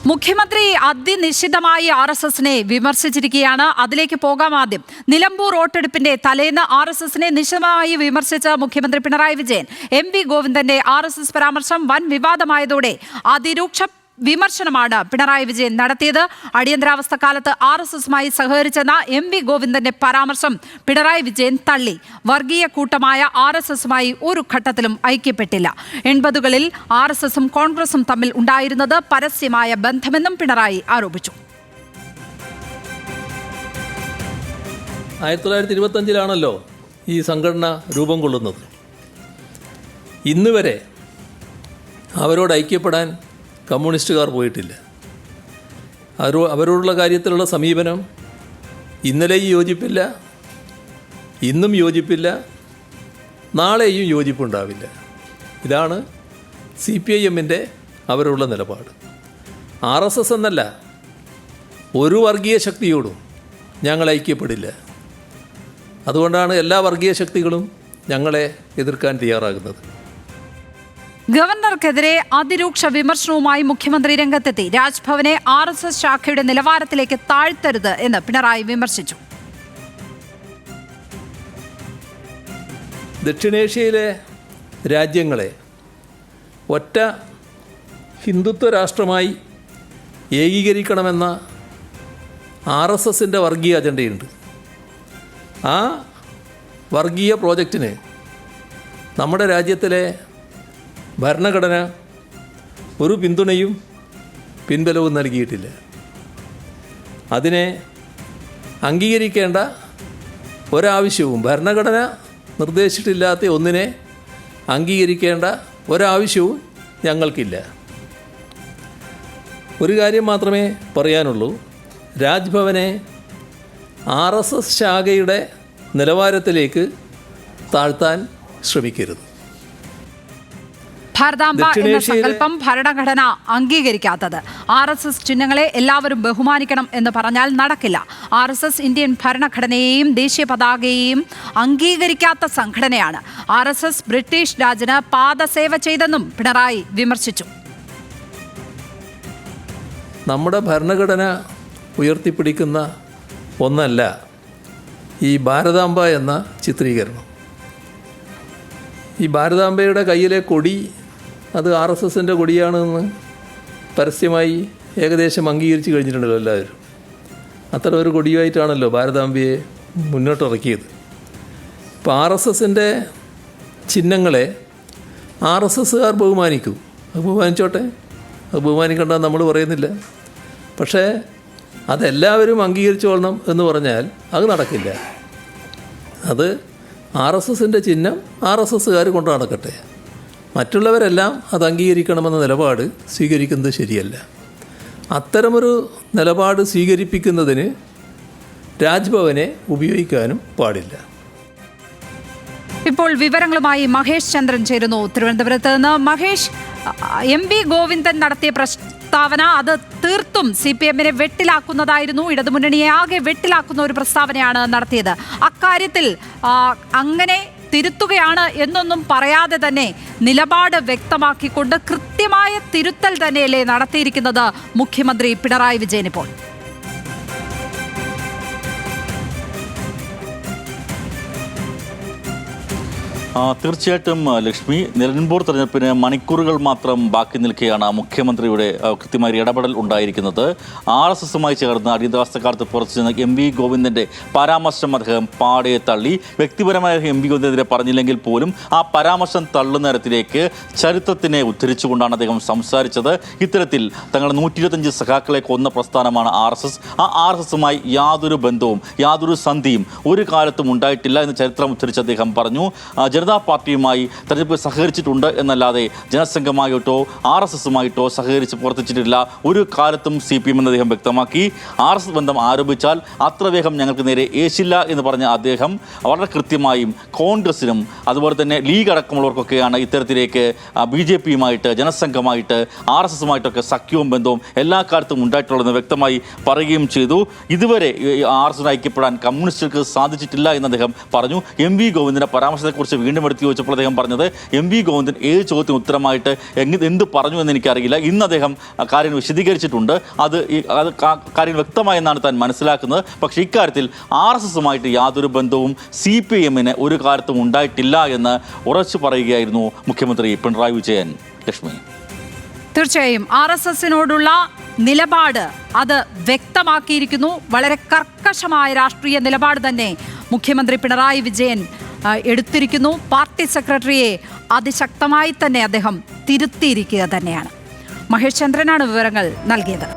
മുഖ്യമന്ത്രി അതിനിശ്ചിതമായി RSSനെ വിമർശിച്ചിരിക്കുകയാണ്. അതിലേക്ക് പോകാം. ആദ്യം നിലമ്പൂർ വോട്ടെടുപ്പിന്റെ തലേന്ന് RSSനെ നിശിതമായി വിമർശിച്ച മുഖ്യമന്ത്രി പിണറായി വിജയൻ MV ഗോവിന്ദന്റെ RSS പരാമർശം വൻ വിവാദമായതോടെ അതിരൂക്ഷ വിമർശനമാണ് പിണറായി വിജയൻ നടത്തിയത്. അടിയന്തരാവസ്ഥ കാലത്ത് RSSമായി സഹകരിച്ചെന്ന MV ഗോവിന്ദന്റെ പരാമർശം പിണറായി വിജയൻ തള്ളി. വർഗീയ കൂട്ടമായ RSSമായി ഒരു ഘട്ടത്തിലും ഐക്യപ്പെട്ടില്ല. 80കളിൽ RSSും കോൺഗ്രസും തമ്മിൽ ഉണ്ടായിരുന്നത് പരസ്യമായ ബന്ധമെന്നും പിണറായി ആരോപിച്ചു. 1925 ഈ സംഘടന രൂപം കൊള്ളുന്നത്. ഇന്ന് വരെ അവരോട് ഐക്യപ്പെടാൻ കമ്മ്യൂണിസ്റ്റുകാർ പോയിട്ടില്ല. അവരോടുള്ള കാര്യത്തിലുള്ള സമീപനം ഇന്നലെയും യോജിപ്പില്ല, ഇന്നും യോജിപ്പില്ല, നാളെയും യോജിപ്പുണ്ടാവില്ല. ഇതാണ് CPIMൻ്റെ അവരുള്ള നിലപാട്. RSS എന്നല്ല, ഒരു വർഗീയ ശക്തിയോടും ഞങ്ങൾ ഐക്യപ്പെടില്ല. അതുകൊണ്ടാണ് എല്ലാ വർഗീയ ശക്തികളും ഞങ്ങളെ എതിർക്കാൻ തയ്യാറാകുന്നത്. ഗവർണർക്കെതിരെ അതിരൂക്ഷ വിമർശനവുമായി മുഖ്യമന്ത്രി രംഗത്തെത്തി. രാജ്ഭവനെ RSS ശാഖയുടെ നിലവാരത്തിലേക്ക് താഴ്ത്തരുത് എന്ന് പിണറായി വിമർശിച്ചു. ദക്ഷിണേഷ്യയിലെ രാജ്യങ്ങളെ ഒറ്റ ഹിന്ദുത്വ രാഷ്ട്രമായി ഏകീകരിക്കണമെന്ന RSSൻ്റെ വർഗീയ അജണ്ടയുണ്ട്. ആ വർഗീയ പ്രോജക്റ്റിന് നമ്മുടെ രാജ്യത്തിലെ ഭരണഘടന ഒരു പിന്തുണയും പിൻബലവും നൽകിയിട്ടില്ല. അതിനെ അംഗീകരിക്കേണ്ട ഒരാവശ്യവും, ഭരണഘടന നിർദ്ദേശിച്ചിട്ടില്ലാത്ത ഒന്നിനെ അംഗീകരിക്കേണ്ട ഒരാവശ്യവും ഞങ്ങൾക്കില്ല. ഒരു കാര്യം മാത്രമേ പറയാനുള്ളൂ: രാജ്ഭവനെ RSS ശാഖയുടെ നിലവാരത്തിലേക്ക് താഴ്ത്താൻ ശ്രമിക്കരുത്. ഭാരതാംബ എന്ന സങ്കല്പം ഭരണഘടന അംഗീകരിക്കാത്തത്. RSS ചിഹ്നങ്ങളെ എല്ലാവരും ബഹുമാനിക്കണം എന്ന് പറഞ്ഞാൽ നടക്കില്ല. RSS ഇന്ത്യൻ ഭരണഘടനയെയും ദേശീയ പതാകയെയും അംഗീകരിക്കാത്ത സംഘടനയാണ്. RSS ബ്രിട്ടീഷ് രാജിന് പാദസേവ ചെയ്തെന്നും പിണറായി വിമർശിച്ചു. നമ്മുടെ ഭരണഘടന ഉയർത്തിപ്പിടിക്കുന്ന ഒന്നല്ല ഈ ഭാരതാംബ എന്ന ചിത്രീകരണം. ഈ ഭാരതാംബയുടെ കയ്യിലെ കൊടി അത് RSSൻ്റെ കൊടിയാണെന്ന് പരസ്യമായി ഏകദേശം അംഗീകരിച്ച് കഴിഞ്ഞിട്ടുണ്ടല്ലോ എല്ലാവരും. അത്തരം ഒരു കൊടിയായിട്ടാണല്ലോ ഭാരതാംബയെ മുന്നോട്ടിറക്കിയത്. ഇപ്പോൾ RSSൻ്റെ ചിഹ്നങ്ങളെ RSSകാർ ബഹുമാനിക്കൂ, അത് ബഹുമാനിച്ചോട്ടെ, അത് ബഹുമാനിക്കേണ്ടെന്ന് നമ്മൾ പറയുന്നില്ല. പക്ഷേ അതെല്ലാവരും അംഗീകരിച്ചോളണം എന്ന് പറഞ്ഞാൽ അത് നടക്കില്ല. അത് RSSൻ്റെ ചിഹ്നം RSSകാർ കൊണ്ടു നടക്കട്ടെ, മറ്റുള്ളവരെല്ലാം അത് അംഗീകരിക്കണമെന്ന നിലപാട് സ്വീകരിക്കുന്നത് ശരിയല്ല. അത്തരമൊരു നിലപാട് സ്വീകരിപ്പിക്കുന്നതിന് രാജ്ഭവനെ ഉപയോഗിക്കാനും പാടില്ല. ഇപ്പോൾ വിവരങ്ങളുമായി മഹേഷ് ചന്ദ്രൻ ചേരുന്നു തിരുവനന്തപുരത്ത് നിന്ന്. മഹേഷ്, MV ഗോവിന്ദൻ നടത്തിയ പ്രസ്താവന അത് തീർത്തും CPMനെ വെട്ടിലാക്കുന്നതായിരുന്നു. ഇടതുമുന്നണിയെ ആകെ വെട്ടിലാക്കുന്ന ഒരു പ്രസ്താവനയാണ് നടത്തിയത്. അക്കാര്യത്തിൽ അങ്ങനെ തിരുത്തുകയാണ് എന്നൊന്നും പറയാതെ തന്നെ നിലപാട് വ്യക്തമാക്കിക്കൊണ്ട് കൃത്യമായ തിരുത്തൽ തന്നെയല്ലേ നടത്തിയിരിക്കുന്നത് മുഖ്യമന്ത്രി പിണറായി വിജയൻ ഇപ്പോൾ? തീർച്ചയായിട്ടും ലക്ഷ്മി, നിലമ്പൂർ തെരഞ്ഞെടുപ്പിന് മണിക്കൂറുകൾ മാത്രം ബാക്കി നിൽക്കെയാണ് മുഖ്യമന്ത്രിയുടെ കൃത്യമായ ഇടപെടൽ ഉണ്ടായിരിക്കുന്നത്. RSSുമായി ചേർന്ന് അടിയന്തരാവസ്ഥക്കാലത്ത് പുറത്തുചെന്ന MV ഗോവിന്ദന്റെ പരാമർശം അദ്ദേഹം പാടെ തള്ളി. വ്യക്തിപരമായ MV ഗോവിന്ദനെതിരെ പറഞ്ഞില്ലെങ്കിൽ പോലും ആ പരാമർശം തള്ളുന്ന തരത്തിലേക്ക് ചരിത്രത്തിനെ ഉദ്ധരിച്ചുകൊണ്ടാണ് അദ്ദേഹം സംസാരിച്ചത്. ഇത്തരത്തിൽ തങ്ങൾ 125 സഖാക്കളെ കൊന്ന പ്രസ്ഥാനമാണ് RSS. ആ RSSുമായി യാതൊരു ബന്ധവും യാതൊരു സന്ധിയും ഒരു കാലത്തും ഉണ്ടായിട്ടില്ല എന്ന് ചരിത്രം ഉദ്ധരിച്ച് അദ്ദേഹം പറഞ്ഞു. ജനതാ പാർട്ടിയുമായി തെരഞ്ഞെടുപ്പ് സഹകരിച്ചിട്ടുണ്ട് എന്നല്ലാതെ ജനസംഘമായിട്ടോ RSSുമായിട്ടോ സഹകരിച്ച് പ്രവർത്തിച്ചിട്ടില്ല ഒരു കാലത്തും CPM എന്ന് അദ്ദേഹം വ്യക്തമാക്കി. RSS ബന്ധം ആരോപിച്ചാൽ അത്ര വേഗം ഞങ്ങൾക്ക് നേരെ ഏശില്ല എന്ന് പറഞ്ഞ അദ്ദേഹം വളരെ കൃത്യമായും കോൺഗ്രസിനും അതുപോലെ തന്നെ ലീഗ് അടക്കമുള്ളവർക്കൊക്കെയാണ് ഇത്തരത്തിലേക്ക് BJPയുമായിട്ട് ജനസംഘമായിട്ട് RSSുമായിട്ടൊക്കെ സഖ്യവും ബന്ധവും എല്ലാ കാലത്തും ഉണ്ടായിട്ടുള്ളതെന്ന് വ്യക്തമായി പറയുകയും ചെയ്തു. ഇതുവരെ RSSിന് ഐക്യപ്പെടാൻ കമ്മ്യൂണിസ്റ്റുകൾക്ക് സാധിച്ചിട്ടില്ല എന്ന് അദ്ദേഹം പറഞ്ഞു. MV ഗോവിന്ദന്റെ പരാമർശത്തെക്കുറിച്ച് വീണ്ടും എടുത്തു ചോദിച്ചപ്പോൾ അദ്ദേഹം പറഞ്ഞത് MV ഗോവിന്ദൻ ഏത് ചോദ്യത്തിന് ഉത്തരമായിട്ട് എന്ത് പറഞ്ഞു എന്ന് എനിക്കറിയില്ല. ഇന്ന് അദ്ദേഹം കാര്യം വിശദീകരിച്ചിട്ടുണ്ട്. അത് കാര്യം വ്യക്തമായെന്നാണ് താൻ മനസ്സിലാക്കുന്നത്. പക്ഷേ ഇക്കാര്യത്തിൽ RSSുമായിട്ട് യാതൊരു ബന്ധവും CPIഎമ്മിന് ഒരു കാലത്തും ഉണ്ടായിട്ടില്ല എന്ന് ഉറച്ചു പറയുകയായിരുന്നു മുഖ്യമന്ത്രി പിണറായി വിജയൻ. ലക്ഷ്മി, തീർച്ചയായും RSSനോടുള്ള നിലപാട് അത് വ്യക്തമാക്കിയിരിക്കുന്നു. വളരെ കർക്കശമായ രാഷ്ട്രീയ നിലപാട് തന്നെ മുഖ്യമന്ത്രി പിണറായി വിജയൻ എടുത്തിരിക്കുന്നു. പാർട്ടി സെക്രട്ടറിയെ അതിശക്തമായി തന്നെ അദ്ദേഹം തിരുത്തിയിരിക്കുക തന്നെയാണ്. മഹേഷ് ചന്ദ്രനാണ് വിവരങ്ങൾ നൽകിയത്.